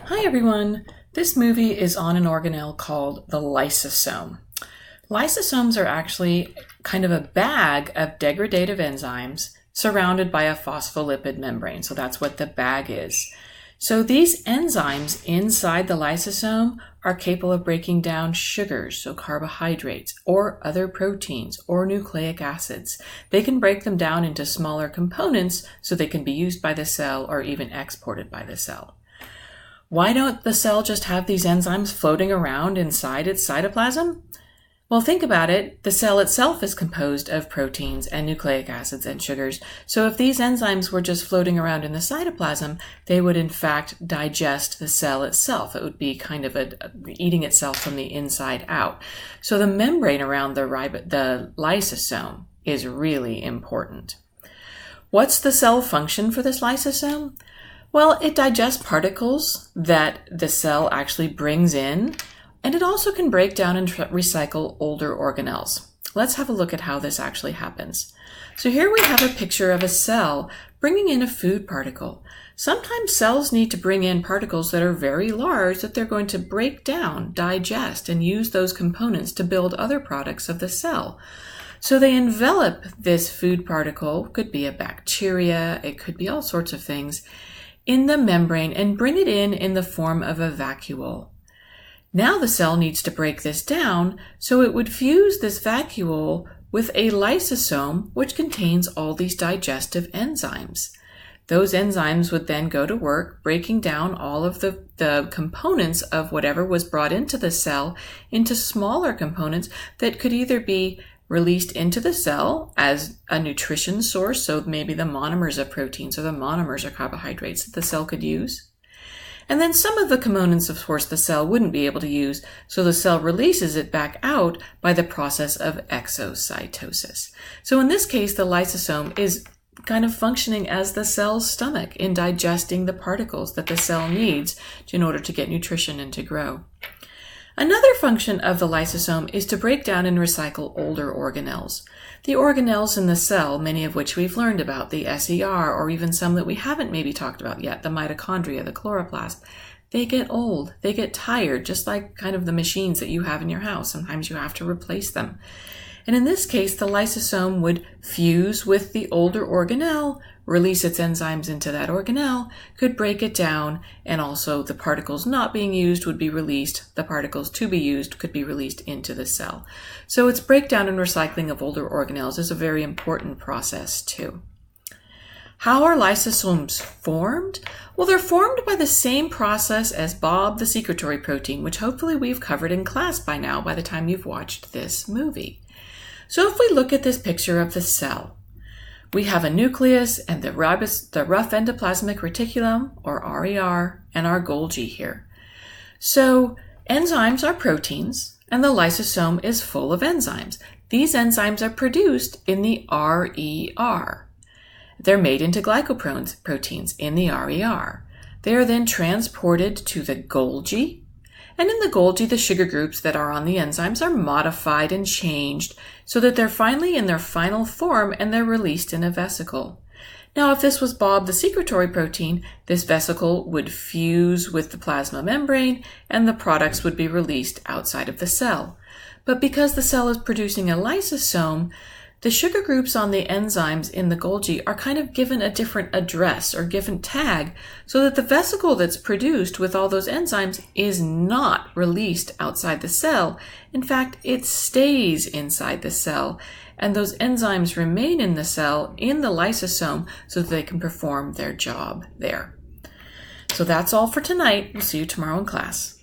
Hi everyone! This movie is on an organelle called the lysosome. Lysosomes are actually kind of a bag of degradative enzymes surrounded by a phospholipid membrane. So that's what the bag is. So these enzymes inside the lysosome are capable of breaking down sugars, so carbohydrates, or other proteins, or nucleic acids. They can break them down into smaller components so they can be used by the cell or even exported by the cell. Why don't the cell just have these enzymes floating around inside its cytoplasm? Well, think about it. The cell itself is composed of proteins and nucleic acids and sugars. So if these enzymes were just floating around in the cytoplasm, they would in fact digest the cell itself. It would be kind of eating itself from the inside out. So the membrane around the lysosome is really important. What's the cell function for this lysosome? Well, it digests particles that the cell actually brings in, and it also can break down and recycle older organelles. Let's have a look at how this actually happens. So here we have a picture of a cell bringing in a food particle. Sometimes cells need to bring in particles that are very large that they're going to break down, digest, and use those components to build other products of the cell. So they envelop this food particle, could be a bacteria, it could be all sorts of things, in the membrane and bring it in the form of a vacuole. Now the cell needs to break this down, so it would fuse this vacuole with a lysosome, which contains all these digestive enzymes. Those enzymes would then go to work breaking down all of the components of whatever was brought into the cell into smaller components that could either be released into the cell as a nutrition source, so maybe the monomers of proteins or the monomers of carbohydrates that the cell could use. And then some of the components, of course, the cell wouldn't be able to use, so the cell releases it back out by the process of exocytosis. So in this case, the lysosome is kind of functioning as the cell's stomach in digesting the particles that the cell needs in order to get nutrition and to grow. Another function of the lysosome is to break down and recycle older organelles. The organelles in the cell, many of which we've learned about, the SER, or even some that we haven't maybe talked about yet, the mitochondria, the chloroplast, they get old, they get tired, just like kind of the machines that you have in your house. Sometimes you have to replace them. And in this case, the lysosome would fuse with the older organelle, release its enzymes into that organelle, could break it down, and also the particles not being used would be released. The particles to be used could be released into the cell. So its breakdown and recycling of older organelles is a very important process too. How are lysosomes formed? Well, they're formed by the same process as Bob the secretory protein, which hopefully we've covered in class by now by the time you've watched this movie. So if we look at this picture of the cell, we have a nucleus and the rough endoplasmic reticulum, or RER, and our Golgi here. So enzymes are proteins, and the lysosome is full of enzymes. These enzymes are produced in the RER. They're made into glycoproteins in the RER. They are then transported to the Golgi, and in the Golgi, the sugar groups that are on the enzymes are modified and changed so that they're finally in their final form and they're released in a vesicle. Now, if this was Bob the secretory protein, this vesicle would fuse with the plasma membrane and the products would be released outside of the cell. But because the cell is producing a lysosome, the sugar groups on the enzymes in the Golgi are kind of given a different address or given tag so that the vesicle that's produced with all those enzymes is not released outside the cell. In fact, it stays inside the cell, and those enzymes remain in the cell, in the lysosome, so that they can perform their job there. So that's all for tonight. We'll see you tomorrow in class.